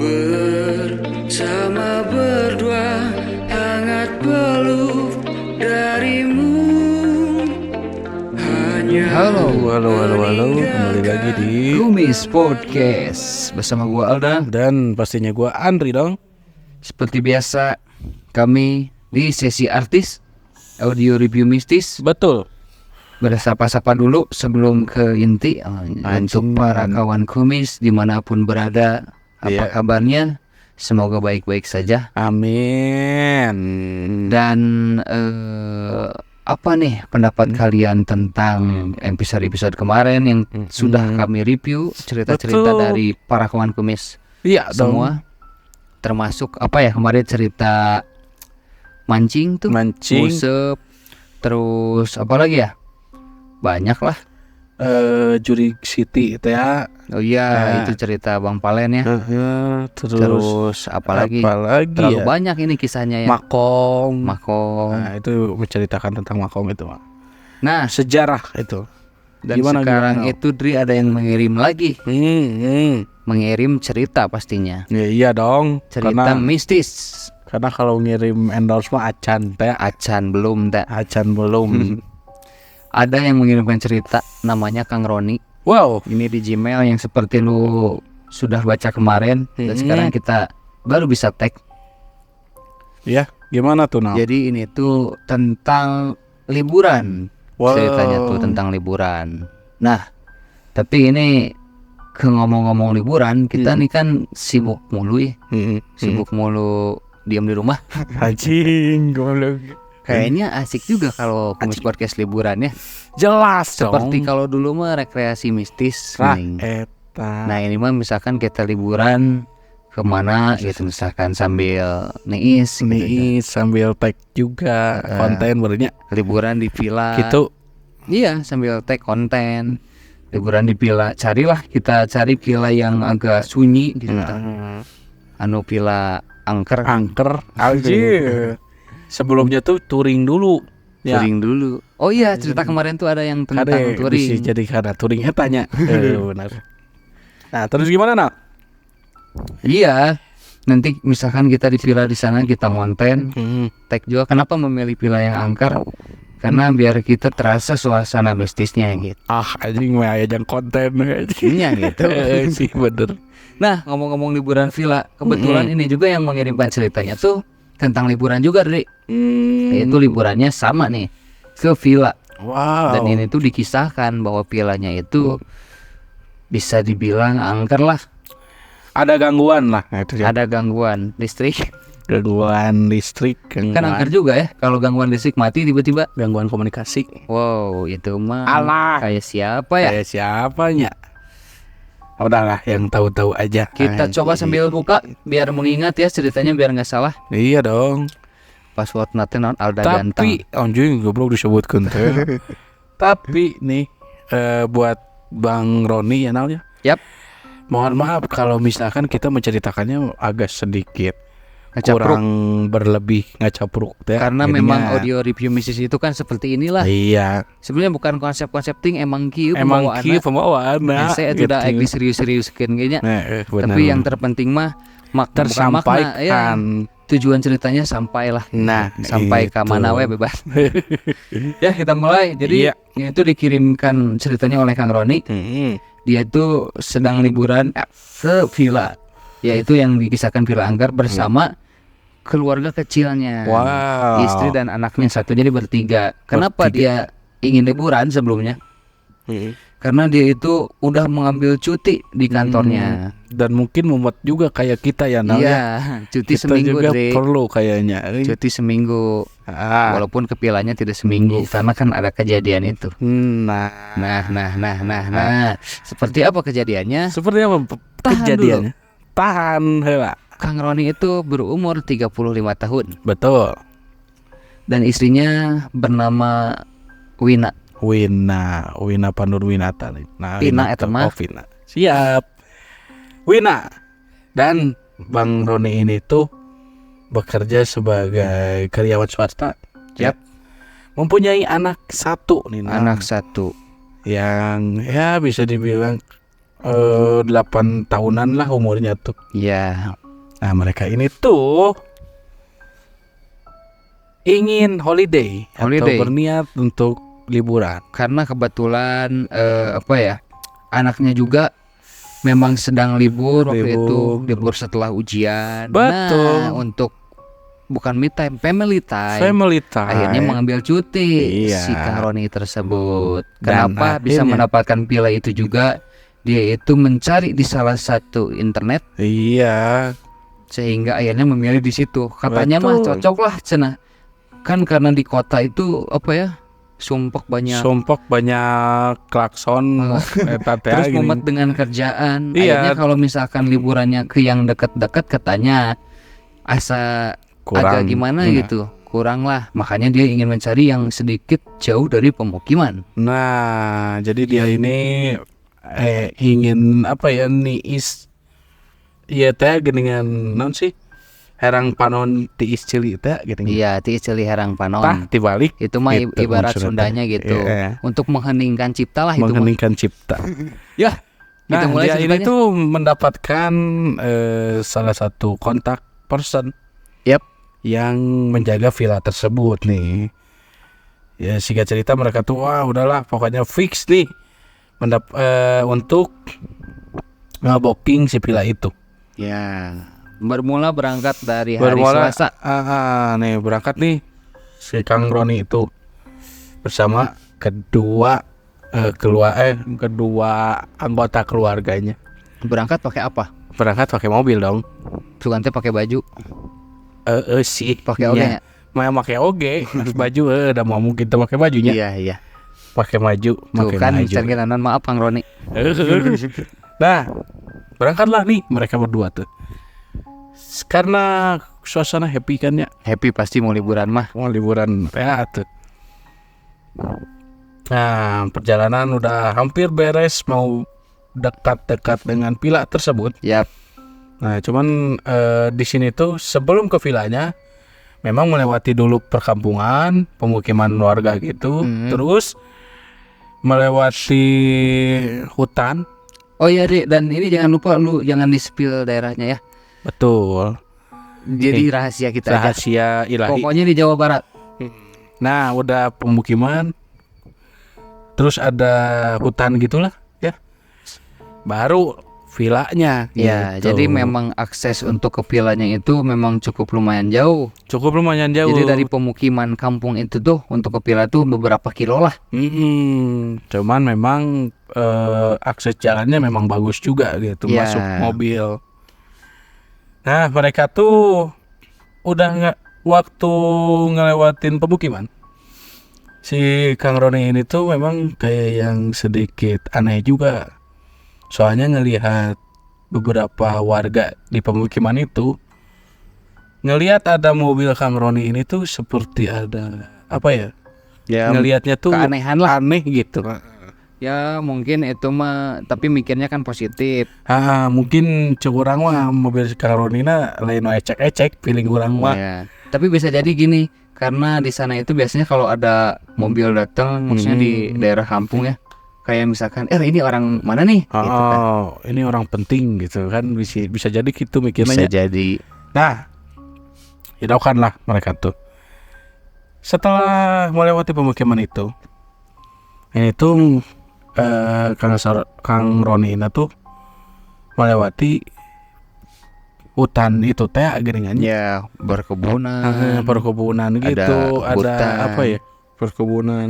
Bersama berdua hangat peluk darimu. Halo, kembali lagi di Kumis Podcast bersama gua Alda. dan pastinya gua Andri dong. Seperti biasa kami di sesi artis audio review mistis. Betul. Bersapa-sapa dulu sebelum ke inti. Untuk para kawan kumis dimanapun berada, apa Iya. kabarnya? Semoga baik-baik saja. Amin. Dan apa nih pendapat kalian tentang episode-episode kemarin yang sudah kami review, cerita-cerita Betul. dari para kawan kumis Iya semua, termasuk apa ya kemarin cerita mancing tuh, Mancing. busep, terus apa lagi ya, banyak lah. Juri City itu ya. Oh iya, itu cerita Bang Palen ya. Terus apalagi terlalu ya? banyak ini kisahnya ya. Makom. Makom. Nah, itu menceritakan tentang Makom itu. Nah, Sejarah itu. dan Gimana, sekarang gimana? itu Dri ada yang mengirim lagi, mengirim cerita pastinya, Ya, iya dong. cerita Karena mistis. kalau ngirim endorse mah acan teh. Acan belum tak? Acan belum. Ada yang mengirimkan cerita namanya Kang Roni. Wow. Ini di Gmail yang seperti lu sudah baca kemarin, dan sekarang kita baru bisa tag. Ya, gimana tuh Nal? Jadi ini tuh tentang liburan. Wow. Ceritanya tuh tentang liburan. Nah, tapi ini ke ngomong-ngomong liburan, kita nih kan sibuk mulu ya. Sibuk mulu diam di rumah. Anjing, goblok. Kayaknya asik juga kalau Kumis Podcast liburan ya. Jelas Seperti dong. kalau dulu mah rekreasi mistis. Nah, nih. eta. Nah ini mah misalkan kita liburan kemana gitu, misalkan sambil neis gitu ya. Nih sambil tag juga konten barunya Liburan di villa gitu. Iya, sambil tag konten. Liburan di villa, kita cari villa yang agak sunyi gitu. Anu villa angker. Angker anjir. Sebelumnya tuh touring dulu. Ya. Touring dulu. Oh iya, cerita kemarin tuh ada yang tentang Kade bisa touring. jadi karena touring etanya. Benar. Nah, terus gimana Nal? Iya. Nanti misalkan kita di villa di sana, kita konten, tag juga. Kenapa memilih villa yang angker? Karena biar kita terasa suasana mistisnya gitu. Anjing mah aya jang konten anjing. Iya gitu. Sih bener. Nah, ngomong-ngomong liburan villa, kebetulan ini juga yang mengirimkan ceritanya tuh tentang liburan juga, Dri. Itu liburannya sama nih, ke villa. Wow. Dan ini tuh dikisahkan bahwa villanya itu bisa dibilang angker lah. Ada gangguan lah. Nah, itu ya. Ada gangguan listrik. Gangguan listrik, Kan angker juga ya, kalau gangguan listrik mati tiba-tiba. gangguan komunikasi. Wow, itu mah Alah. kayak siapa ya? Kayak siapanya? Udahlah, yang tahu-tahu aja. Kita coba sambil buka biar mengingat ya ceritanya, biar nggak salah. Iya dong. Password nanti non Alda Ganteng. Tapi anjing goblok disebutkan teh. Tapi nih buat Bang Roni ya Nal ya. Yap. Mohon maaf kalau misalkan kita menceritakannya agak sedikit Ngecapruk. kurang berlebih ngacapruk teh. Karena Jadinya- memang audio review mistis itu kan seperti inilah. Iya. Sebenarnya bukan konsep-konsep ting, emang kieu Emang kieu pembawaanna. pembawaanna. Saya itu udah serius-seriuskeun kayaknya. Tapi yang terpenting mah tersampaikan. tujuan ceritanya sampailah. Nah, Sampai ke mana we bebas. Ya, kita mulai. Jadi Iya. itu dikirimkan ceritanya oleh Kang Roni. Dia itu sedang liburan ke villa, yaitu yang dikisahkan villa angker bersama keluarga kecilnya. Wow. Istri dan anaknya satu, jadi bertiga. Kenapa dia ingin liburan sebelumnya? Karena dia itu udah mengambil cuti di kantornya. Dan mungkin mumet juga kayak kita ya Nal ya. Iya, cuti Kita seminggu, juga Dre. perlu kayaknya. Cuti seminggu. Walaupun ke villanya tidak seminggu, karena kan ada kejadian itu. Nah, Nah. Seperti apa kejadiannya? seperti apa Tahan kejadiannya? Tahan heula. Kang Roni itu berumur 35 tahun Betul. dan istrinya bernama Wina. Wina Pandurwinata. Nah, Vina Wina eta tuh. mah. Oh, Vina. Siap. Wina. Dan Bang Roni ini tuh bekerja sebagai karyawan swasta. Yap. Mempunyai anak satu nih. Nal. Anak satu. Yang ya bisa dibilang 8 tahunan lah umurnya tuh. Ya, Nah mereka ini tuh ingin holiday atau Holiday. berniat untuk liburan. karena kebetulan apa ya, anaknya juga memang sedang libur waktu Libur. itu, libur setelah ujian. Betul. Nah, untuk bukan me time, family time. Family time. Akhirnya mengambil cuti Iya. si Kang Roni tersebut. Dan Kenapa bisa akhirnya- mendapatkan pila itu juga? Dia itu mencari di salah satu internet Iya. sehingga akhirnya memilih di situ. Katanya mah Betul. cocok lah cenah. Kan karena di kota itu apa ya? Sumpek banyak. Sumpok banyak klakson. Eta teh Terus gini. mumet dengan kerjaan. Iya. Akhirnya kalau misalkan liburannya ke yang dekat-dekat katanya asa agak gimana Nah. gitu. Kurang lah. Makanya dia ingin mencari yang sedikit jauh dari pemukiman. Nah, jadi dia ini ingin apa ya niis. Iya teh geningan non sih? Herang panon tiis cili teh gitu. Iya, ti celi herang Tah panon. dibalik Itu mah gitu ibarat maksudnya. Sundanya gitu. Iya. Untuk mengheningkan cipta lah itu mah. Mengheningkan cipta. Ya. Kita Nah, mulai dia ini ceritanya. tuh mendapatkan salah satu kontak person. Yap. Yang menjaga villa tersebut nih. Ya singkat cerita mereka tuh wah udahlah pokoknya fix nih untuk nge-booking si villa itu. Ya. Bermula berangkat dari hari Selasa. Nih berangkat nih si Kang Roni itu bersama kedua anggota keluarganya. Berangkat pakai apa? Berangkat pakai mobil dong. Sugan teh pakai baju. Sih Pakai oge. nya. Mau pakai oge, baju udah mau mungkin kita pakai bajunya. Iya, iya. Pakai maju, Tuh pakai kan maju. cerginanan maaf Kang Roni. Nah, berangkatlah nih mereka berdua tuh. Karena suasana happy kan ya, Happy pasti mau liburan mah. mau liburan ya tuh. Nah, perjalanan udah hampir beres mau dekat-dekat dengan villa tersebut. Yap. Nah, cuman di sini tuh sebelum ke villanya memang melewati dulu perkampungan, pemukiman warga gitu, terus melewati hutan. Oh iya Dek, dan ini jangan lupa lu jangan di-spill daerahnya ya. Betul. Jadi rahasia kita aja. Rahasia ilahi. Pokoknya di Jawa Barat. Nah, udah pemukiman. Terus ada hutan gitulah, ya. Baru villanya. Ya, gitu. jadi memang akses untuk ke villanya itu memang cukup lumayan jauh. cukup lumayan jauh. Jadi dari pemukiman kampung itu tuh untuk ke villa tuh beberapa kilo lah. Cuman memang akses jalannya memang bagus juga gitu, Ya. masuk mobil. Nah, mereka tuh udah nggak waktu ngelewatin pemukiman. Si Kang Roni ini tuh memang kayak yang sedikit aneh juga. Soalnya ngelihat beberapa warga di pemukiman itu ngelihat ada mobil Kang Roni ini tuh seperti ada apa ya? Ya, Ngelihatnya tuh keanehan lah. aneh gitu. Ya mungkin itu mah, tapi mikirnya kan positif. Mungkin cek orang mah mobil si Kang Roni na lain ecek-ecek feeling orang mah. Ya. Tapi bisa jadi gini, karena di sana itu biasanya kalau ada mobil datang, maksudnya di daerah kampung ya, kayak misalkan, ini orang mana nih? Gitu kan. Ini orang penting gitu kan, bisa jadi gitu mikirnya. jadi. Nah, hiraukanlah mereka tuh. Setelah melewati pemukiman itu, ini tuh Kang Roni ini tuh melewati hutan itu teh geningannya. Ya, berkebunan. Perkebunan Ada gitu, ada hutan. apa ya? Perkebunan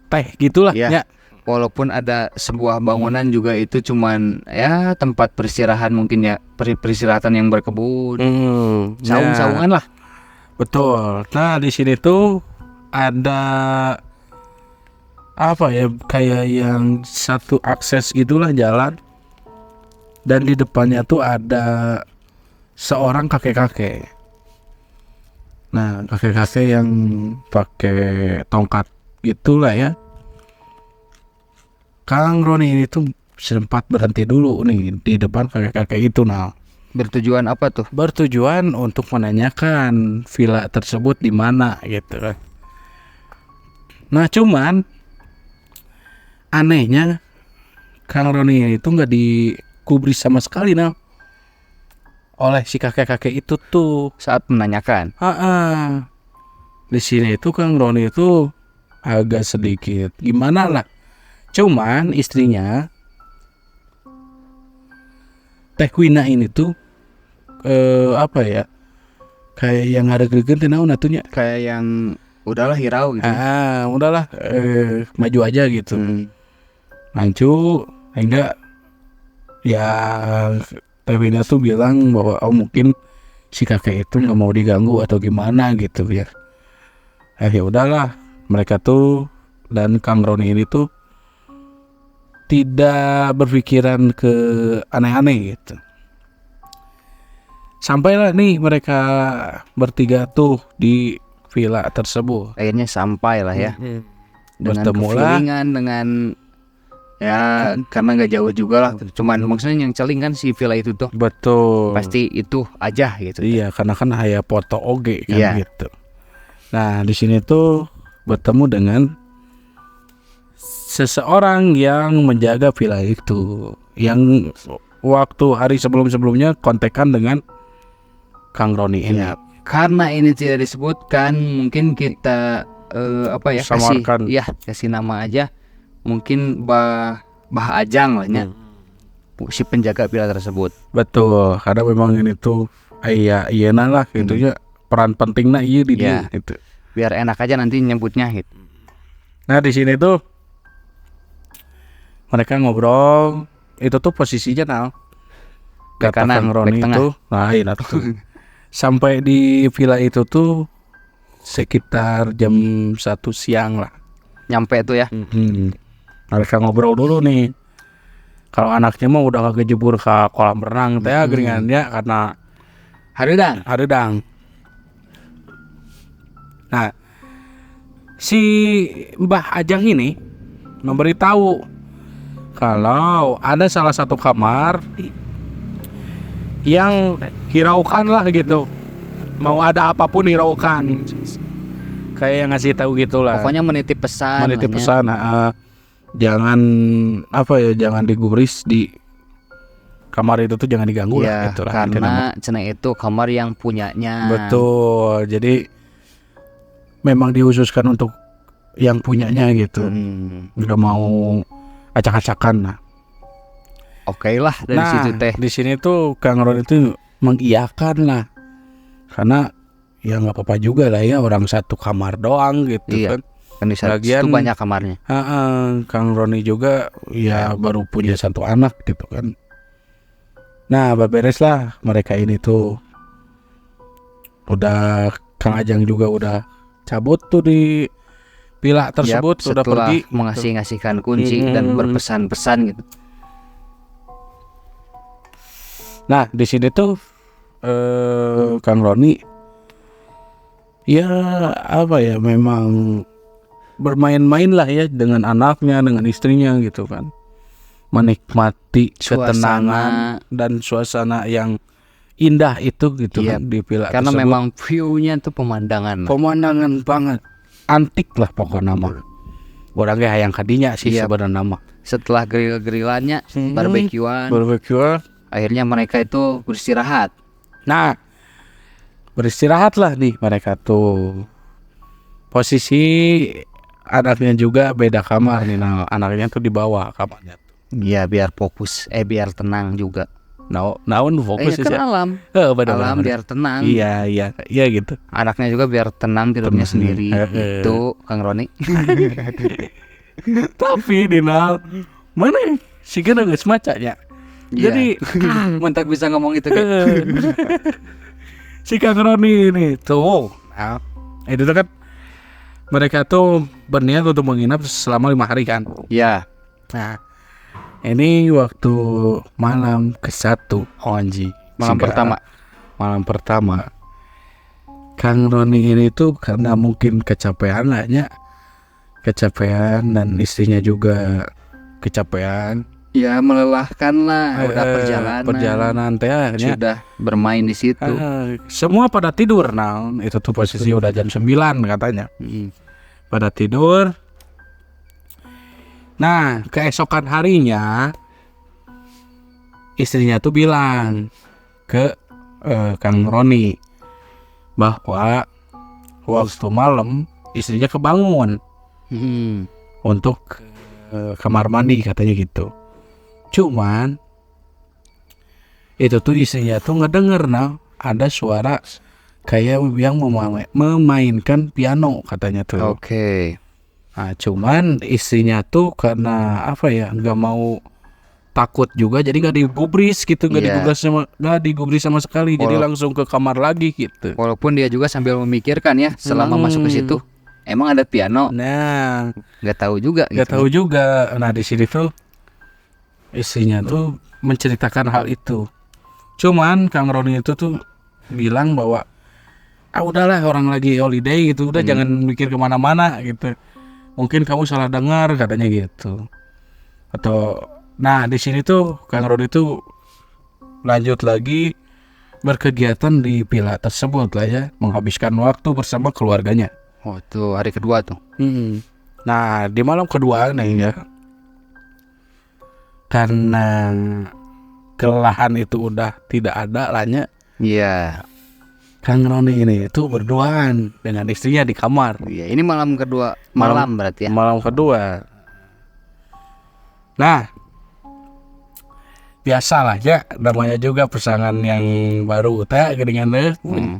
teh gitulah Ya. ya. Walaupun ada sebuah bangunan juga itu cuman ya tempat peristirahatan mungkin ya, peristirahatan yang berkebun, saung-saungan lah. Betul. Nah, di sini tuh ada apa ya? Kayak yang satu akses gitulah jalan. Dan di depannya tuh ada seorang kakek-kakek. Nah, kakek-kakek yang pakai tongkat gitulah ya. Kang Roni ini tuh sempat berhenti dulu nih di depan kakek-kakek itu. Nah, Bertujuan apa tuh? bertujuan untuk menanyakan villa tersebut di mana gitu kan. Nah, cuman anehnya Kang Roni itu nggak digubris sama sekali oleh si kakek-kakek itu tuh. Saat menanyakan. Di sini itu Kang Roni itu agak sedikit gimana lah. Cuman istrinya Teh Wina ini tuh apa ya? Kayak yang ada greget naon atunya. Kayak yang udahlah hirau gitu. Udahlah maju aja gitu. Lancu enggak ya Teh Wina tuh bilang bahwa mungkin si kakek itu nggak mau diganggu atau gimana gitu ya. Ya udahlah, mereka tuh dan Kang Roni ini tuh tidak berpikiran ke aneh-aneh gitu. Sampailah nih mereka bertiga tuh di villa tersebut. Akhirnya sampai lah ya. Dengan Bertemulah. kefeelingan, dengan ya karena nggak jauh juga lah. Cuman maksudnya yang celing kan si villa itu tuh. Betul. Pasti itu aja gitu. Iya, karena kan aya foto oge kan Iya. gitu. Nah, di sini tuh bertemu dengan seseorang yang menjaga villa itu, yang waktu hari sebelum-sebelumnya kontekan dengan Kang Roni ini. Ya, karena ini tidak disebutkan, mungkin kita Samarkan. kasih nama aja. Mungkin Bah Ajang lah ya. Si penjaga villa tersebut. Betul, karena memang ini tuh iya lah gitu ya, peran pentingnya iya di dia gitu. Biar enak aja nanti nyebutnya gitu. Nah, di sini tuh mereka ngobrol, itu tuh posisinya Back kata kanan, Kang Roni back tengah. itu, nah tuh. Sampai di villa itu tuh sekitar jam 1 siang lah. Nyampe tuh ya. Mereka ngobrol dulu nih. Kalau anaknya mah udah kejebur ke kolam renang teh geringannya karena hareudang. Nah, si Mbah Ajang ini memberitahu kalau ada salah satu kamar yang hiraukan lah gitu, mau ada apapun hiraukan, kayak yang ngasih tahu gitulah. Pokoknya menitip pesan. Jangan digubris di kamar itu tuh, jangan diganggu lah gitu lah. Karena cenah itu kamar yang punyanya. Betul, jadi memang dihususkan untuk yang punyanya gitu. Udah mau acak-acakan lah. Oke lah dari situ teh. Di sini tuh Kang Ron itu mengiyakan lah, karena ya nggak apa-apa juga lah ya, orang satu kamar doang gitu kan. Kan di situ banyak kamarnya. Kang Roni juga ya baru punya satu anak gitu kan. Nah, beres lah mereka ini tuh. Udah Kang Ajang juga udah cabut tuh di villa tersebut, sudah pergi mengasih-ngasihkan kunci dan berpesan-pesan gitu. Nah, di sini tuh Kang Roni ya apa ya, memang bermain-main lah ya dengan anaknya, dengan istrinya gitu kan, menikmati ketenangan dan suasana yang indah itu gitu kan di villa karena tersebut. memang view-nya tuh pemandangan banget, antik lah pokoknya mah. Orang kayak hayang kadinya sih sebenarnya mah. Setelah grill-grillannya, barbekyuan, akhirnya mereka itu beristirahat. Nah, beristirahat lah nih mereka tuh. Posisi anaknya juga beda kamar nih. Nah, anaknya tuh di bawah kamarnya tuh. Iya, biar fokus, biar tenang juga. Naon fokus kan ya. alam. Alam biar tenang. Iya gitu. Anaknya juga biar tenang tidurnya sendiri. Itu Kang Roni. Tapi Dinal, mana sih kan geus macanya. Jadi mentak bisa ngomong itu si Kang Roni ini tuh, itu tuh kan mereka tuh berniat untuk menginap selama 5 hari kan. Iya. Nah, ini waktu malam ke-1 malam pertama Kang Roni ini tuh karena mungkin kecapean dan istrinya juga kecapean. Ya melelahkan lah, udah perjalanan teh sudah bermain di situ. Semua pada tidur. Nah, itu tuh posisi udah jam 9 katanya. Pada tidur. Nah, keesokan harinya istrinya tuh bilang ke Kang Roni bahwa waktu malam istrinya kebangun untuk ke kamar mandi katanya gitu. Cuman itu tuh istrinya tuh ngedenger ada suara kayak yang memainkan piano katanya tuh. Oke. Nah, cuman istrinya tuh karena apa ya, nggak mau takut juga, jadi nggak digubris gitu, Iya. nggak digubris sama sekali, jadi langsung ke kamar lagi gitu. Walaupun dia juga sambil memikirkan ya selama masuk ke situ, emang ada piano, Nah, nggak tahu juga. nggak tahu juga. Nah di sini tuh istrinya tuh menceritakan hal itu. Cuman Kang Roni itu tuh bilang bahwa udahlah, orang lagi holiday gitu, udah jangan mikir kemana-mana gitu. Mungkin kamu salah dengar katanya gitu. Atau nah di sini tuh Kang Roni tuh lanjut lagi berkegiatan di villa tersebut lah ya, menghabiskan waktu bersama keluarganya. Oh tuh hari kedua tuh. Nah di malam kedua nih ya, karena kelelahan itu udah tidak ada lahnya, Iya. Kang Roni ini itu berduaan dengan istrinya di kamar. Iya, ini malam kedua, malam berarti ya. Malam kedua. Nah, biasalah ya, namanya juga pasangan yang baru teh dengan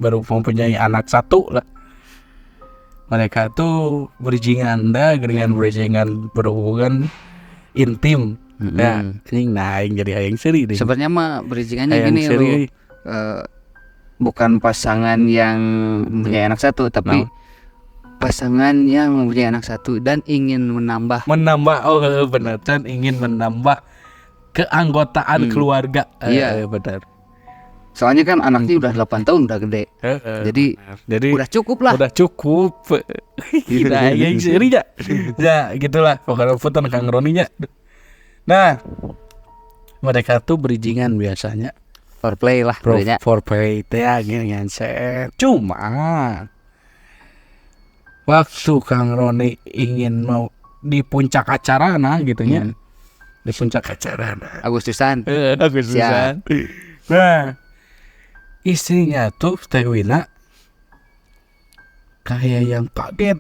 baru mempunyai anak satu lah. Mereka tuh bridgingan dengan bridgingan berhubungan intim. Nah, ini naing jadi hayang seri deh. Sebenarnya mah bridgingannya Hayang gini seri. loh. Bukan pasangan yang mempunyai anak satu, tapi pasangan yang mempunyai anak satu dan ingin menambah. Oh benar, dan ingin menambah keanggotaan keluarga. Iya. Benar. Soalnya kan anaknya udah 8 tahun, udah gede. Jadi udah cukup lah. Udah cukup. Nah, yang serinya. Ya, gitulah pokoknya putan Kang Roninya. Nah, mereka tuh bridgingan biasanya. Foreplay lah sebenarnya. Foreplay teh gini set. Cuma waktu Kang Roni ingin mau di puncak acara gitunya. Di puncak acara Agustusan. Agustusan. Nah, istrinya tuh Teh Wina kayak yang kaget,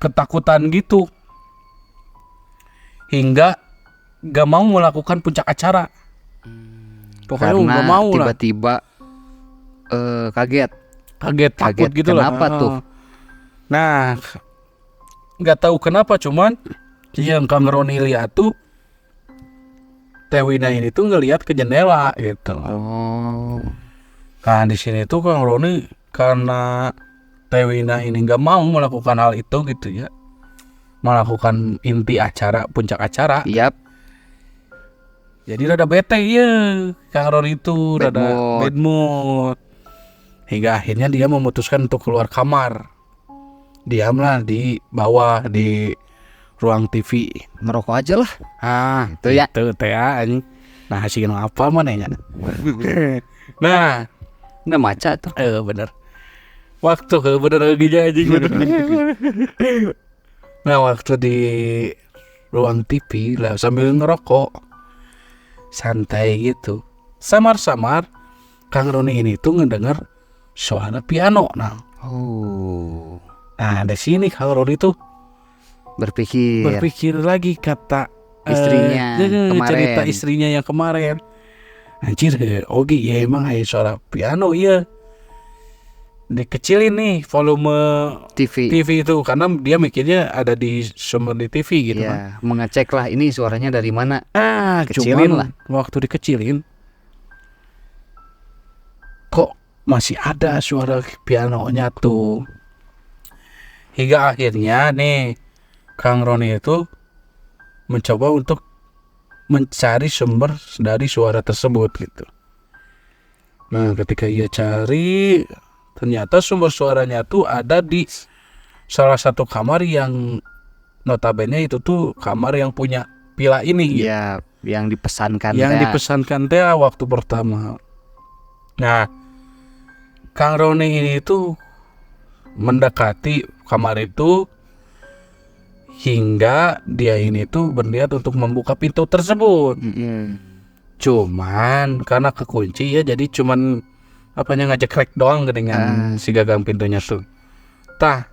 ketakutan gitu, hingga gak mau melakukan puncak acara. Pokoknya Karena gak mau lah. tiba-tiba kaget Takut gitu lah. Kenapa tuh? Nah, nggak tahu kenapa, cuman yang Kang Roni lihat tuh Teh Wina ini tuh ngelihat ke jendela gitu. Oh. Nah di sini tuh Kang Roni karena Teh Wina ini nggak mau melakukan hal itu gitu ya, melakukan inti acara, puncak acara. Yap. Jadi rada bete ya Kang Roni itu, rada bad mood. Hingga akhirnya dia memutuskan untuk keluar kamar. Diamlah di bawah di ruang TV. Ngerokok aja lah. Itu ya. Itu teh anjing. Nah, hasilnya apa mana ya? Nah, Nggak maca tuh. bener. Waktu bener lagi anjing. Nah, waktu di ruang TV lah sambil ngerokok santai gitu. Samar-samar Kang Roni ini tuh ngedenger suara piano. Oh. Nah, di sini Kang Roni tuh berpikir lagi, kata istrinya kemarin. Cerita istrinya yang kemarin. Anjir, oke ya emang suara piano iya. Dikecilin nih volume TV itu karena dia mikirnya ada di sumber di TV gitu kan. Mengecek lah ini suaranya dari mana. Kecilin lah. Waktu dikecilin kok masih ada suara pianonya tuh. Hingga akhirnya nih Kang Roni itu mencoba untuk mencari sumber dari suara tersebut gitu. Nah, ketika ia cari, ternyata sumber suaranya tuh ada di salah satu kamar yang notabene itu tuh kamar yang punya villa ini. Iya, yang dipesankan. Yang dipesankan teh waktu pertama. Nah, Kang Roni ini tuh mendekati kamar itu hingga dia ini tuh berniat untuk membuka pintu tersebut. Cuman karena kekunci ya, jadi cuman ngejekrek doang dengan si gagang pintunya tuh. Tah,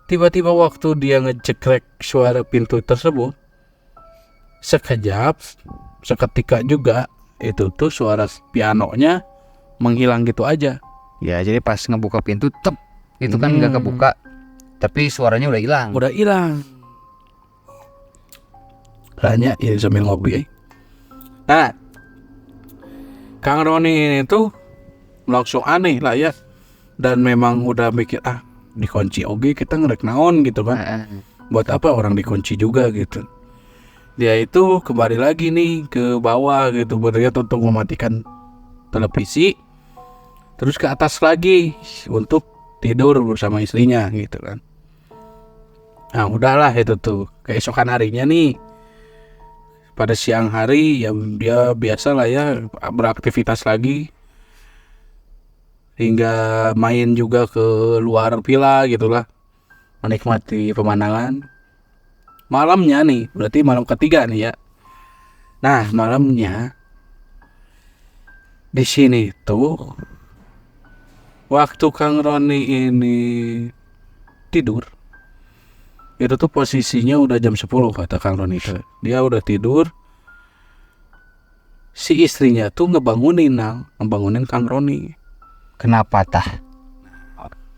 tiba-tiba waktu dia ngejekrek suara pintu tersebut, seketika juga itu tuh suara pianonya menghilang gitu aja. Ya, jadi pas ngebuka pintu itu kan nggak kebuka, tapi suaranya udah hilang. Udah hilang. Hanya ini sambil ngopi. Nah, Kang Roni ini tuh langsung aneh lah ya. Dan memang udah mikir dikunci oke kita ngerek naon gitu kan. Buat apa orang dikunci juga gitu. Dia itu kembali lagi nih ke bawah gitu, berniat untuk mematikan televisi. Terus ke atas lagi untuk tidur bersama istrinya gitu kan. Nah udahlah itu tuh. Keesokan harinya nih, pada siang hari ya dia biasa lah ya beraktivitas lagi, hingga main juga ke luar villa gitulah, menikmati pemandangan. Malamnya nih, berarti malam ketiga nih ya. Nah malamnya di sini tuh waktu Kang Roni ini tidur, itu tuh posisinya udah jam 10 kata Kang Roni itu. Dia udah tidur. Si istrinya tuh ngebangunin Kang Roni. Kenapa tah?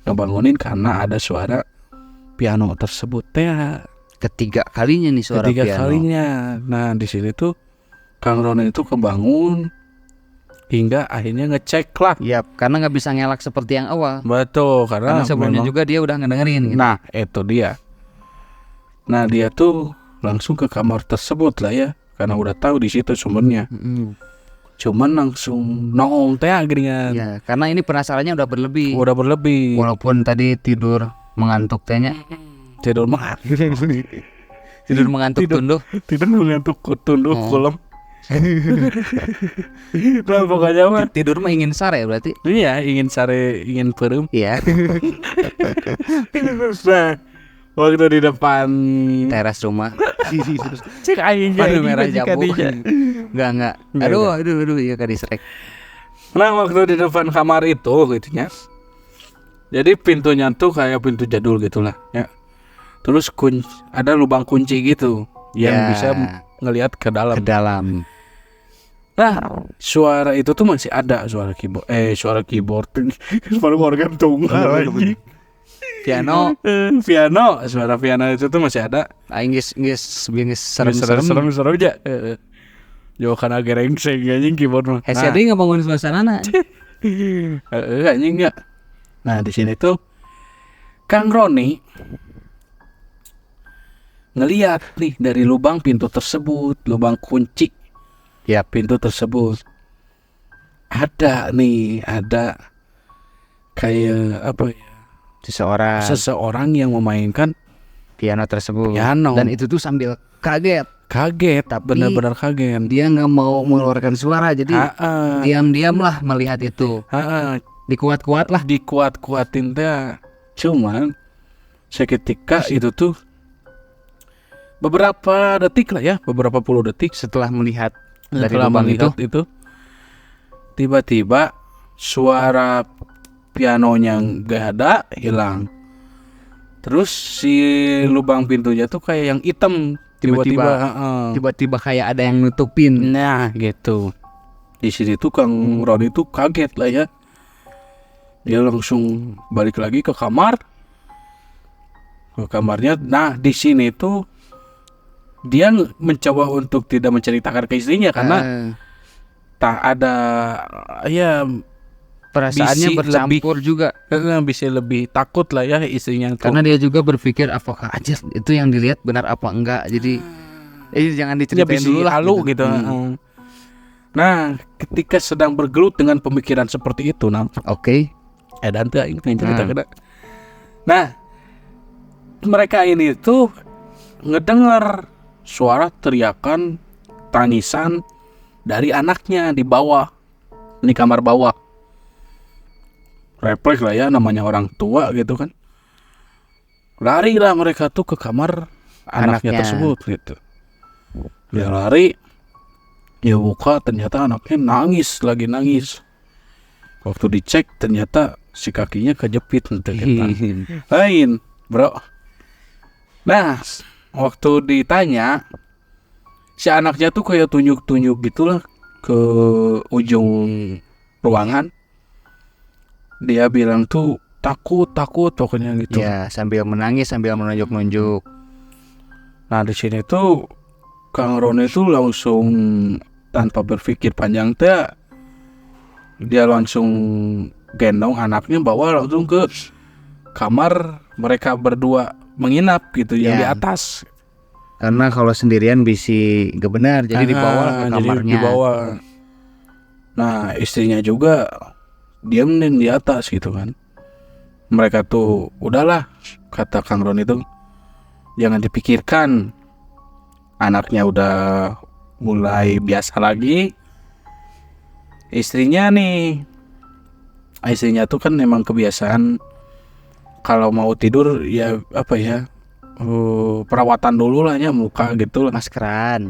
Ngebangunin karena ada suara piano tersebut ya. Ketiga kalinya nih suara piano. Nah di sini tuh Kang Roni itu kebangun hingga akhirnya ngecek lah. Ya, karena nggak bisa ngelak seperti yang awal. Betul, karena sebelumnya juga dia udah ngedengerin. Gitu. Nah itu dia. Nah dia tuh langsung ke kamar tersebut lah ya, karena udah tahu di situ sumbernya. Cuman langsung nongol teh geringan. Ya, karena ini penasarannya udah berlebih. Walaupun tadi tidur mengantuk tehnya. Tidur mengantuk. Tidur mengantuk tunduh kolom. Nah pokoknya mah tidur mah ingin sare berarti. Iya, ingin perem. Iya. Nah, waktu di depan teras rumah. Cek aing pada merah jambu. Enggak. Aduh, iya kadisrek. Nah, waktu di depan kamar itu gitunya. Jadi pintunya tuh kayak pintu jadul gitulah, ya. Terus ada lubang kunci gitu yang bisa ngelihat ke dalam. Nah, suara itu tuh masih ada, suara keyboard. Suara organ tunggal lagi. Piano, suara piano itu tuh masih ada. Geus serem aja. Jo kana gerengseng anjing keyboard mah. Hese deui ngabangun suasanana. Anjing enggak. Nah, di sini tuh Kang Roni ngelihat nih dari lubang pintu tersebut, lubang kunci. Ya, pintu tersebut. Ada kayak apa ya? Seseorang yang memainkan piano tersebut. Dan itu tuh sambil kaget, tapi benar-benar kaget. Dia nggak mau mengeluarkan suara, jadi diam-diam lah melihat itu. Dikuatin teh. Cuman seketika itu tuh beberapa puluh detik setelah melihat dari lubang itu tiba-tiba suara pianonya nggak ada, hilang. Terus si lubang pintunya tuh kayak yang hitam, tiba-tiba kayak ada yang nutupin. Nah gitu. Di sini tuh Kang Roni tuh kaget lah ya. Dia langsung balik lagi ke kamarnya. Nah di sini tuh dia mencoba untuk tidak menceritakan ke istrinya karena tak ada perasaannya bercampur juga. Bisa lebih takut lah ya istrinya tuh. Karena dia juga berpikir apakah aja itu yang dilihat benar apa enggak. Jadi jangan diceritain dulu lah gitu. Nah, ketika sedang bergelut dengan pemikiran seperti itu, dan tuh aing cerita kena. Nah, mereka ini tuh ngedengar suara teriakan tangisan dari anaknya di bawah, di kamar bawah. Refleks lah ya, namanya orang tua gitu kan. Lari lah mereka tuh ke kamar Anaknya. tersebut gitu. Dia lari, dia buka, ternyata anaknya lagi nangis. Waktu dicek ternyata si kakinya kejepit gitu kita. Lain, bro. Nah, waktu ditanya, si anaknya tuh kayak tunjuk-tunjuk gitulah ke ujung ruangan. Dia bilang tuh takut pokoknya gitu. Ya, sambil menangis, sambil menunjuk-nunjuk. Nah di sini tuh Kang Roni tuh langsung tanpa berpikir panjang teh, dia langsung gendong anaknya, bawa langsung ke kamar mereka berdua menginap gitu, yang di Ya. atas. Karena kalau sendirian bisa gak benar, jadi dibawa ke Jadi kamarnya. dibawa. Nah istrinya juga diam di atas gitu kan. Mereka tuh udahlah, kata Kang Roni itu, jangan dipikirkan, anaknya udah mulai biasa lagi. Istrinya tuh kan memang kebiasaan kalau mau tidur ya apa ya, perawatan dulu lah ya, muka gitu lah, maskeran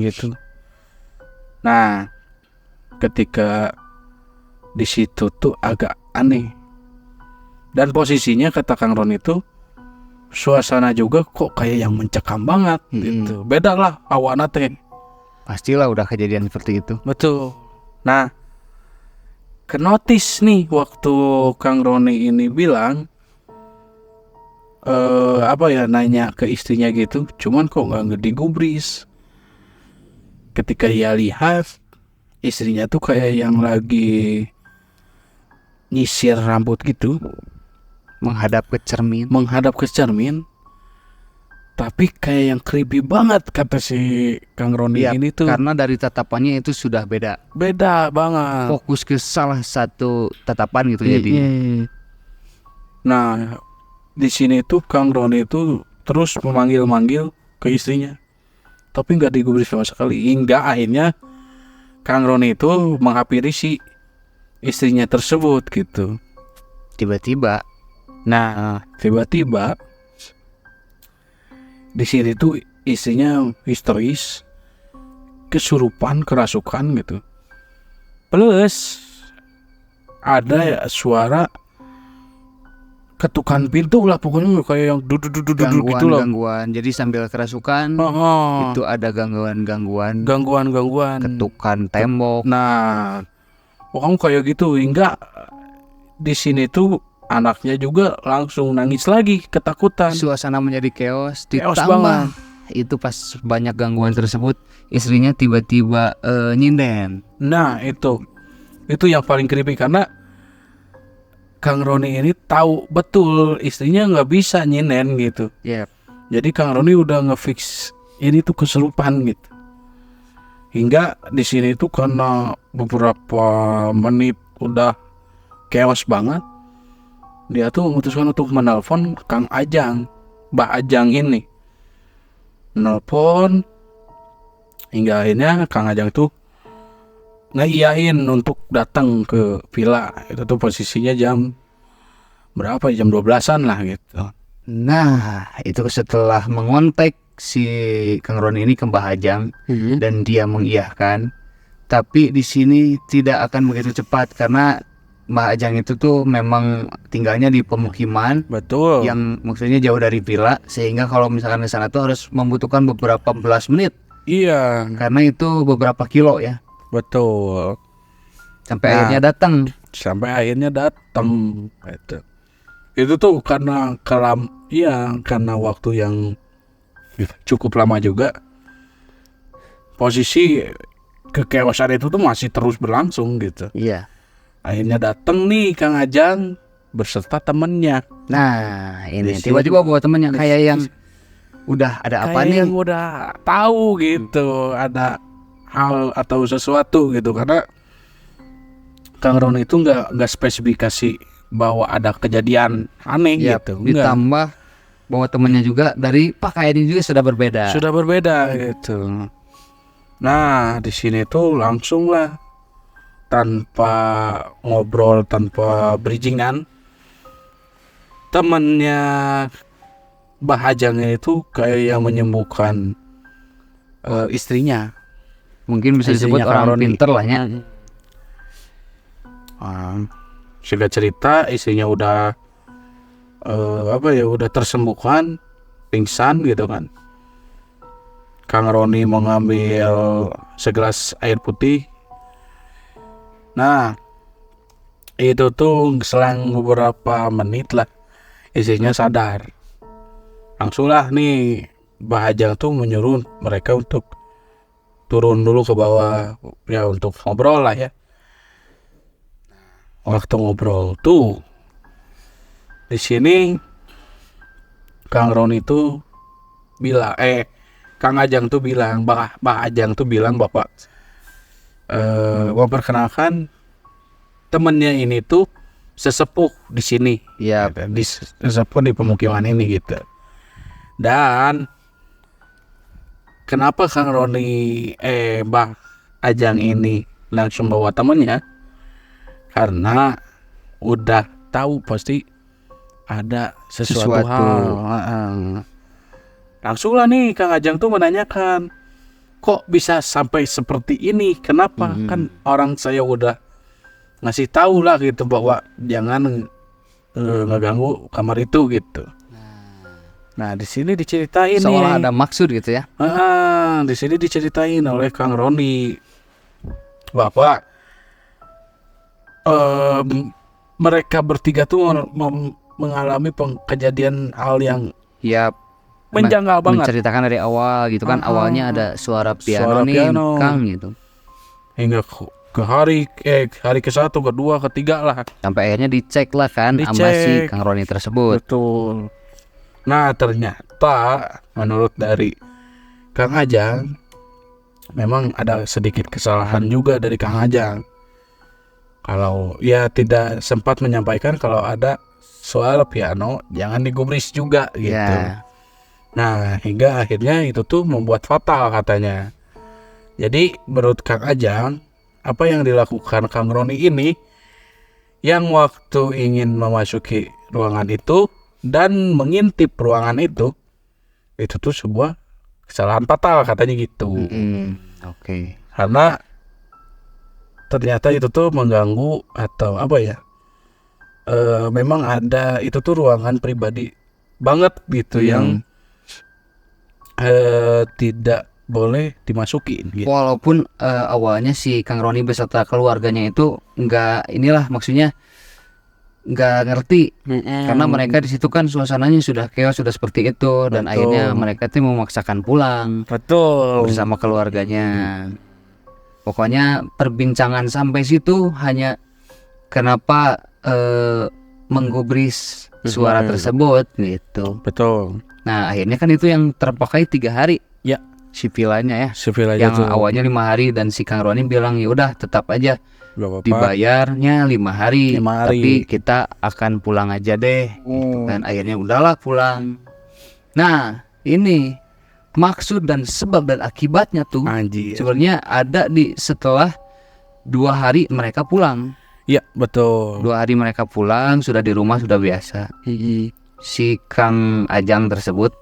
gitu. Nah ketika di situ tuh agak aneh, dan posisinya kata Kang Ron itu suasana juga kok kayak yang mencekam banget gitu. Beda lah awana teh. Pastilah udah kejadian seperti itu. Betul. Nah, kenotis nih waktu Kang Roni ini bilang nanya ke istrinya gitu, cuman kok nggak digubris. Ketika ia lihat istrinya tuh kayak yang lagi nyisir rambut gitu, Menghadap ke cermin. Tapi kayak yang creepy banget kata si Kang Roni Iya, ini tuh. karena dari tatapannya itu sudah beda Banget. fokus ke salah satu tatapan gitu jadi. Nah di sini tuh Kang Roni itu terus memanggil ke istrinya, tapi nggak digubris sama sekali, hingga akhirnya Kang Roni itu menghampiri si istrinya tersebut gitu. Tiba-tiba Di sini tuh istrinya histeris, kesurupan, kerasukan gitu. Plus ada suara ketukan pintu lah, pokoknya kayak yang duduk gitu loh. gangguan. Jadi sambil kerasukan itu ada gangguan ketukan tembok. Nah, pokoknya kayak gitu, hingga di sini tuh anaknya juga langsung nangis lagi, ketakutan. Suasana menjadi chaos. Chaos Ditambah banget. itu pas banyak gangguan tersebut, istrinya tiba-tiba nyinden. Nah itu yang paling creepy, karena Kang Roni ini tahu betul istrinya nggak bisa nyinen gitu. Yep. Jadi Kang Roni udah ngefix ini tuh kesurupan gitu. Hingga di sini tuh karena beberapa menit udah chaos banget, dia tuh memutuskan untuk menelpon Kang Ajang, Mbak Ajang ini. Nelpon hingga akhirnya Kang Ajang tuh ngeiyain untuk datang ke villa. Itu tuh posisinya jam berapa? Jam 12-an lah gitu. Nah, itu setelah mengontak si Kang Roni ini ke Mbah Ajang dan dia mengiyakan. Tapi di sini tidak akan begitu cepat karena Mbah Ajang itu tuh memang tinggalnya di pemukiman. Betul. Yang maksudnya jauh dari villa, sehingga kalau misalkan di sana tuh harus membutuhkan beberapa belas menit Iya, karena itu beberapa kilo ya. betul. Sampai Nah. akhirnya datang. Itu tuh karena karena waktu yang cukup lama juga. Posisi kekewasan itu tuh masih terus berlangsung gitu. Iya. Akhirnya datang nih Kang Ajang beserta temennya. Nah, ini Di sini- tiba-tiba bawa temennya kayak yang udah ada apa Kayak nih? yang udah tahu gitu, ada hal atau sesuatu gitu, karena Kang Ron itu nggak spesifikasi bahwa ada kejadian aneh Ya, gitu. Enggak. ditambah bawa temennya juga dari pakaiannya juga sudah berbeda. Sudah berbeda gitu. Nah di sini tuh langsung lah, tanpa ngobrol, tanpa bridgingan, temennya Bahajangnya itu kayak yang menyembuhkan istrinya. Mungkin bisa disebut Istrinya orang Kang Roni. pinter lah ya. Singkat cerita istrinya udah udah tersembuhkan, pingsan gitu kan. Kang Roni mengambil segelas air putih. Nah, itu tuh selang beberapa menit lah istrinya sadar. Langsung lah nih Bahajang tuh menyuruh mereka untuk turun dulu ke bawah ya untuk ngobrol lah ya. Waktu ngobrol tuh di sini Kang Roni tuh bilang Kang Ajang tuh bilang Bahajang tuh bilang Bapak memperkenalkan temennya ini tuh sesepuh di sini. Iya, Di sesepuh di pemukiman ini gitu. Dan kenapa Kang Roni Bah Ajang ini langsung bawa temennya? Karena udah tahu pasti ada sesuatu hal. Langsung lah nih Kang Ajang tuh menanyakan, kok bisa sampai seperti ini? Kenapa? Kan orang saya udah ngasih tahu lah gitu bahwa jangan ngeganggu kamar itu gitu. Nah di sini diceritain seolah nih. ada maksud gitu ya. Di sini diceritain oleh Kang Roni bahwa mereka bertiga tuh mengalami kejadian hal yang Ya, menjanggal banget. menceritakan dari awal gitu kan. Awalnya ada suara piano Suara nih, piano. Kang gitu. Hingga ke hari ke-1, kedua, ketiga lah. Sampai akhirnya dicek lah kan sama Dicek. si Kang Roni tersebut. Betul. Nah ternyata menurut dari Kang Ajang memang ada sedikit kesalahan juga dari Kang Ajang. Kalau ya tidak sempat menyampaikan kalau ada suara piano jangan digubris juga gitu. Ya. Nah hingga akhirnya itu tuh membuat fatal katanya. Jadi menurut Kang Ajang, apa yang dilakukan Kang Roni ini yang waktu ingin memasuki ruangan itu dan mengintip ruangan itu tuh sebuah kesalahan fatal katanya gitu. Oke. Karena ternyata itu tuh mengganggu atau apa ya, memang ada itu tuh ruangan pribadi banget gitu yang tidak boleh dimasukin gitu. Walaupun awalnya si Kang Roni beserta keluarganya itu maksudnya nggak ngerti karena mereka di situ kan suasananya sudah chaos, sudah seperti itu. Dan Betul. akhirnya mereka tuh memaksakan pulang Betul. bersama keluarganya. Pokoknya perbincangan sampai situ hanya kenapa menggubris suara tersebut gitu. Betul. Nah akhirnya kan itu yang terpakai 3 hari Ya. si vilanya ya. Civil aja Yang tuh. awalnya 5 hari dan si Kang Roni bilang ya udah tetap aja Gak apa-apa. dibayarnya 5 hari, 5 hari. tapi kita akan pulang aja deh. Dan akhirnya udahlah pulang. Nah ini maksud dan sebab dan akibatnya tuh Anjir. sebenarnya ada di setelah 2 hari mereka pulang. Ya betul. 2 hari mereka pulang, sudah di rumah sudah biasa. Si Kang Ajang tersebut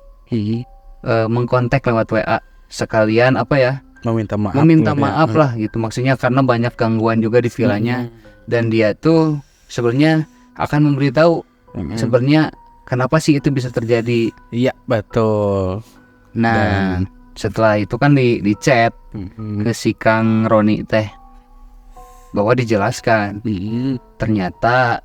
mengkontak lewat WA sekalian apa ya, Meminta maaf. meminta gitu ya. maaf lah gitu. Maksudnya karena banyak gangguan juga di vilanya. Dan dia tuh sebenarnya akan memberitahu sebenarnya kenapa sih itu bisa terjadi. Iya betul. Nah setelah itu kan di chat ke si Kang Roni teh bahwa dijelaskan ternyata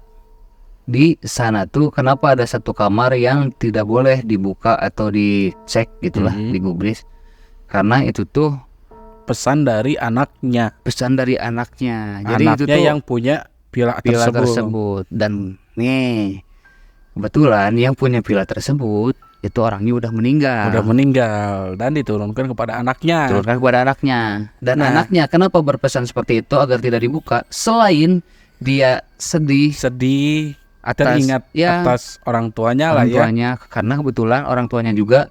di sana tuh kenapa ada satu kamar yang tidak boleh dibuka atau dicek gitulah, digubris, karena itu tuh Pesan dari anaknya. pesan dari anaknya. Jadi itu Anaknya tuh yang punya villa villa tersebut. tersebut. Dan nih kebetulan yang punya villa tersebut itu orangnya udah meninggal. Udah meninggal dan diturunkan kepada anaknya. Turunkan kepada anaknya. Dan Nah. anaknya kenapa berpesan seperti itu agar tidak dibuka? Selain dia sedih Teringat atas orang tuanya lah orang ya. tuanya, karena kebetulan orang tuanya juga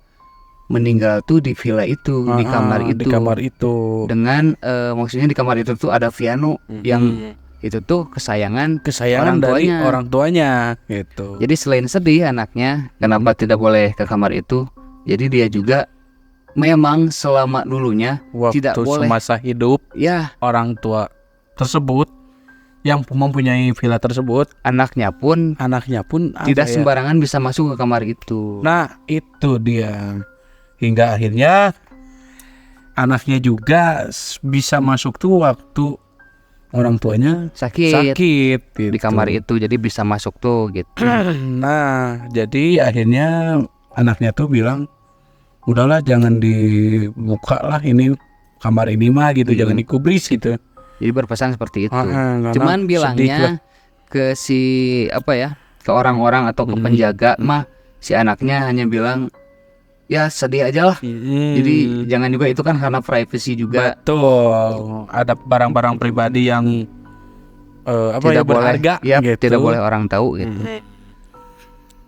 meninggal tuh di villa itu, di kamar itu. Di kamar itu. Dengan maksudnya di kamar itu tuh ada piano yang itu tuh kesayangan kesayangan orang dari tuanya. orang tuanya gitu. Jadi selain sedih anaknya kenapa tidak boleh ke kamar itu, jadi dia juga memang selama dulunya Waktu tidak boleh. semasa hidup Ya, orang tua tersebut yang mempunyai villa tersebut, anaknya pun anaknya pun tidak apa ya? sembarangan bisa masuk ke kamar itu. Nah itu dia, hingga akhirnya anaknya juga bisa masuk tuh waktu orang tuanya Sakit sakit di gitu. kamar itu, jadi bisa masuk tuh gitu. Nah jadi akhirnya anaknya tuh bilang, udahlah jangan dibuka lah ini kamar ini mah gitu, jangan dikubris gitu. Jadi berpesan seperti itu. Karena Cuman sedih lah. bilangnya ke si apa ya, ke orang-orang atau ke penjaga mah si anaknya hanya bilang ya sedih aja lah. Jadi jangan juga, itu kan karena privacy juga. betul, ada barang-barang pribadi yang Tidak boleh, berharga ya, gitu. tidak boleh orang tahu gitu.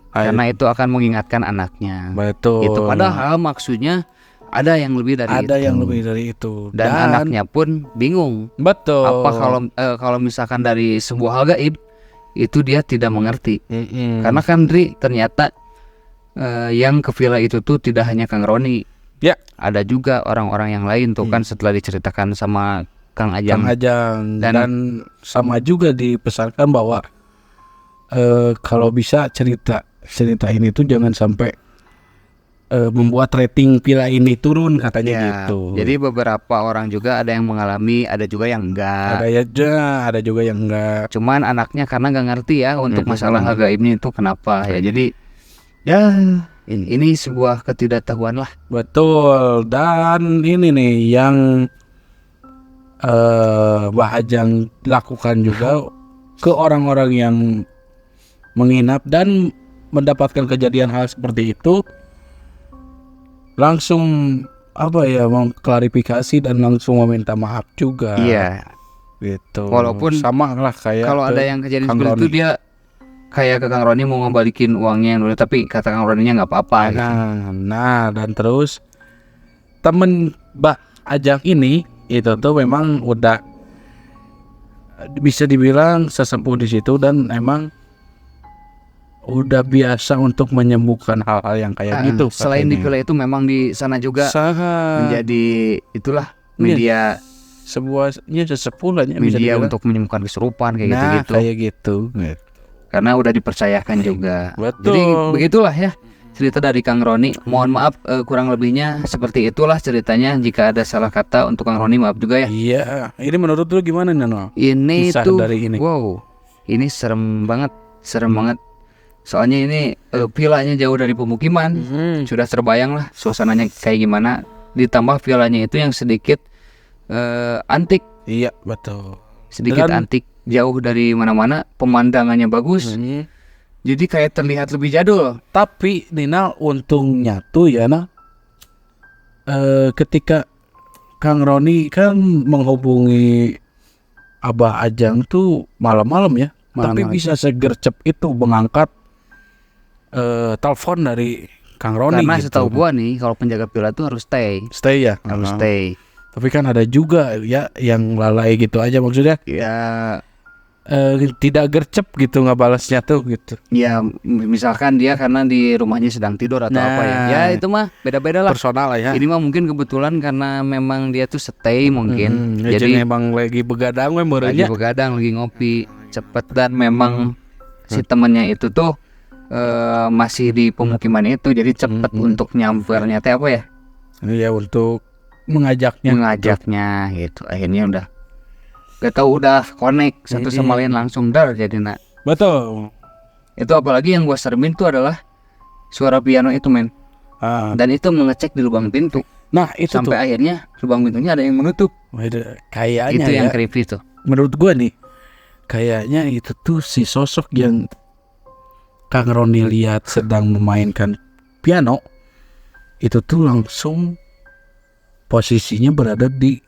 Karena itu akan mengingatkan anaknya. Betul. Itu padahal maksudnya ada yang lebih dari ada itu. yang lebih dari itu. Dan anaknya pun bingung. Betul. Apa kalau misalkan dari sebuah hal gaib itu dia tidak mengerti. Karena kan Dri, ternyata yang ke villa itu tuh tidak hanya Kang Roni. Ya. Ada juga orang-orang yang lain tuh kan setelah diceritakan sama Kang Ajang. Kang Ajang dan sama juga dipesankan bahwa kalau bisa cerita ini tuh jangan sampai membuat rating villa ini turun katanya Ya, gitu. jadi beberapa orang juga ada yang mengalami, ada juga yang enggak. Ada juga yang enggak. Cuman anaknya karena nggak ngerti ya untuk masalah hal gaibnya itu kenapa ya. Jadi ya ini sebuah ketidaktahuan lah. Betul. Dan ini nih yang Mbah Ajang lakukan juga ke orang-orang yang menginap dan mendapatkan kejadian hal seperti itu, langsung mengklarifikasi dan langsung meminta maaf juga. Iya. Gitu. Walaupun sama lah kayak kalau ada yang kejadian Kang seperti itu Roni. dia kayak ke Kang Roni mau ngembalikin uangnya yang dulu, tapi kata Kang Roninya nggak apa-apa. Gitu. Nah, dan terus temen Mbah Ajang ini itu tuh memang udah bisa dibilang sesepuh di situ dan emang udah biasa untuk menyembuhkan hal-hal yang kayak gitu. Selain di katanya. villa itu memang di sana juga Sangat menjadi itulah media sebuahnya sesepuh lah ya, bisa media dibilang. untuk menyembuhkan kesurupan kayak Nah, gitu-gitu. kayak gitu. Karena udah dipercayakan juga. Betul. Jadi begitulah ya cerita dari Kang Roni. Mohon maaf kurang lebihnya seperti itulah ceritanya. Jika ada salah kata untuk Kang Roni, maaf juga ya. Iya, ini menurut lu gimana Nano? Ini Kisah tuh dari ini. wow, ini serem banget. Soalnya ini villanya jauh dari pemukiman. Sudah terbayang lah suasananya kayak gimana. Ditambah villanya itu yang sedikit antik, Iya, betul. sedikit Dan- antik, jauh dari mana-mana, pemandangannya bagus. Jadi kayak terlihat lebih jadul. Tapi Nina untungnya tuh ya ketika Kang Roni kan menghubungi Abah Ajang tuh malam-malam ya. Tapi Malam-malam. bisa segercep itu mengangkat telepon dari Kang Roni. Karena gitu. setahu gua nih, kalau penjaga villa tuh harus stay, Stay ya. harus stay. Tapi kan ada juga ya yang lalai gitu aja, maksudnya Ya, tidak gercep gitu nggak balasnya tuh gitu. ya misalkan dia karena di rumahnya sedang tidur atau apa ya. Ya itu mah beda-beda lah. Personal lah ya. Ini mah mungkin kebetulan karena memang dia tuh stay mungkin. Jadi Jadi emang lagi begadang we lagi merenya. begadang, lagi ngopi, cepet, dan memang si temennya itu tuh masih di pemukiman itu, jadi cepet untuk nyampernya teh apa ya? Iya, untuk mengajaknya. Gitu. Akhirnya udah gak tahu udah connect satu sama lain langsung dar jadi nak. Betul. Itu apalagi yang gua seremin tuh adalah suara piano itu men. Dan itu mengecek di lubang pintu. Nah itu Sampai tuh akhirnya lubang pintunya ada yang menutup. kayaknya Itu ya, yang creepy tuh. menurut gua nih kayaknya itu tuh si sosok yang Kang Roni lihat sedang memainkan piano itu tuh langsung posisinya berada di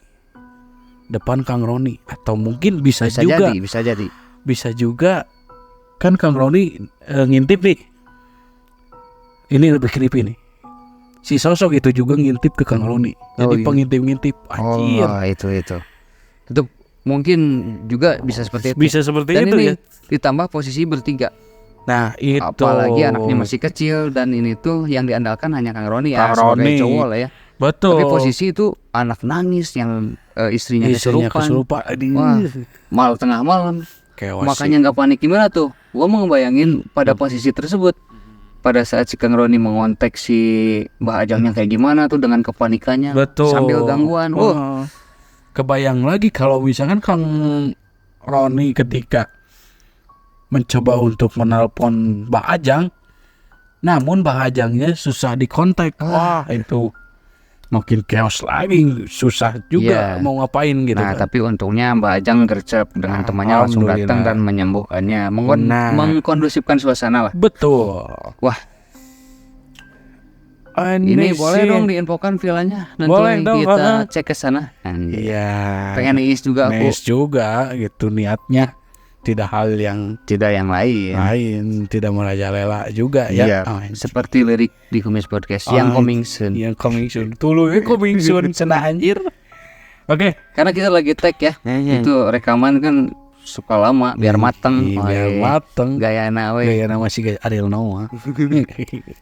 depan Kang Roni, atau mungkin bisa juga Bisa jadi. kan Kang Roni ngintip nih. Ini lebih creepy nih. Si sosok itu juga ngintip ke Kang Roni. Jadi iya. pengintip-ngintip. Anjir. Oh, itu. Itu mungkin juga bisa seperti itu. Bisa seperti Dan itu ini ya. ditambah posisi bertiga. Nah itu. Apalagi anaknya masih kecil dan ini tuh yang diandalkan hanya Kang Roni ya Kang sebagai Roni. cowok lah ya. Betul. Tapi posisi itu anak nangis yang istrinya kesurupan. Aduh. Wah, tengah malam. Chaos Makanya nggak panik gimana tuh? Gua mau ngebayangin pada posisi tersebut. Pada saat si Kang Roni mengontek si Mbah Ajangnya kayak gimana tuh dengan kepanikannya. Betul. Sambil gangguan. Kebayang lagi kalau misalkan Kang Roni ketika mencoba untuk menelpon Mbah Ajang, namun Mbah Ajangnya susah dikontak. Wah itu makin chaos lagi, susah juga Iya. mau ngapain gitu. Nah, kan. tapi untungnya Mbak Ajang gercep dengan temannya langsung datang dan menyembuhkannya, Benar. mengkondusifkan suasana lah. Betul. Wah, ini boleh dong diinfokan villanya. Nanti Boleh dong, kita cek ke sana. Anjir. Iya. Pengen niis juga aku. Nice juga gitu niatnya. Tidak hal yang Tidak yang lain. tidak merajalela juga ya. Iya. Oh, Seperti lirik di Kumis Podcast yang coming soon. Yang coming soon. Tulu coming soon cenah anjir. Oke. Karena kita lagi tag ya. Itu rekaman kan suka lama biar mateng. Biar mateng. Gaya nawe. Gaya nama si Ariel Noah.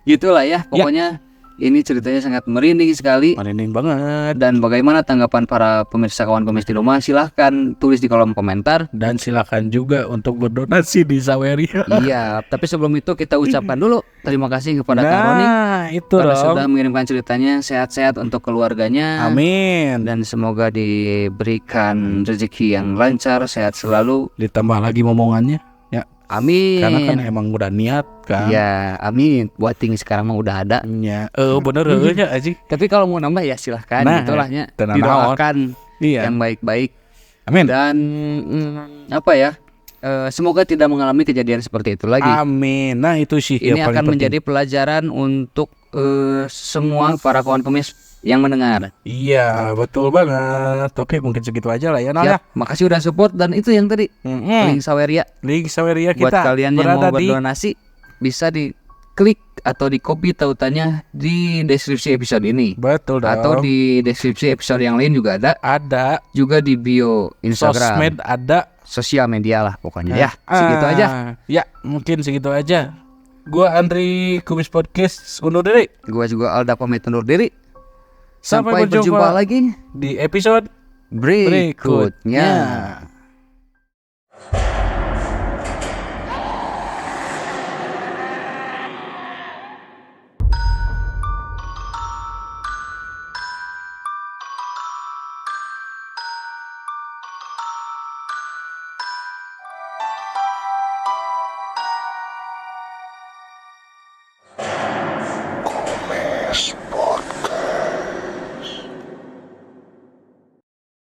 Gitulah ya. Pokoknya ini ceritanya sangat merinding sekali. Merinding banget. Dan bagaimana tanggapan para pemirsa kawan Kumis di rumah? Silahkan tulis di kolom komentar. Dan silakan juga untuk berdonasi di Saweria. Iya, tapi sebelum itu kita ucapkan dulu terima kasih kepada Kang Roni itu karena dong. sudah mengirimkan ceritanya. Sehat-sehat untuk keluarganya. Amin. Dan semoga diberikan rezeki yang lancar, sehat selalu. Ditambah lagi momongannya. Ya. Amin. Karena kan emang udah niat kan. Ya, amin. Buating sekarang mah udah ada. Ya. Bener aja Aji. Tapi kalau mau nambah ya silahkan. Nah, Itulahnya tenang didoakan Iya. yang baik-baik. Amin. Dan apa ya? Semoga tidak mengalami kejadian seperti itu lagi. Amin. Nah itu sih Ini yang paling akan penting. menjadi pelajaran untuk semua para kawan Kumis yang mendengar. Iya betul banget. Oke mungkin segitu aja lah ya Nal ya. Siap, makasih udah support dan itu yang tadi link Saweria. Link Saweria Buat kita kalian yang berada mau berdonasi bisa diklik atau di copy tautannya di deskripsi episode ini. Betul dong. Atau di deskripsi episode yang lain juga ada. Juga di bio Instagram. Sosmed ada. Sosial media lah pokoknya ya. Segitu aja. Ya mungkin segitu aja. Gua Andri Kumis Podcast undur diri. Gua juga Alda pamit undur diri. Sampai berjumpa lagi di episode berikutnya.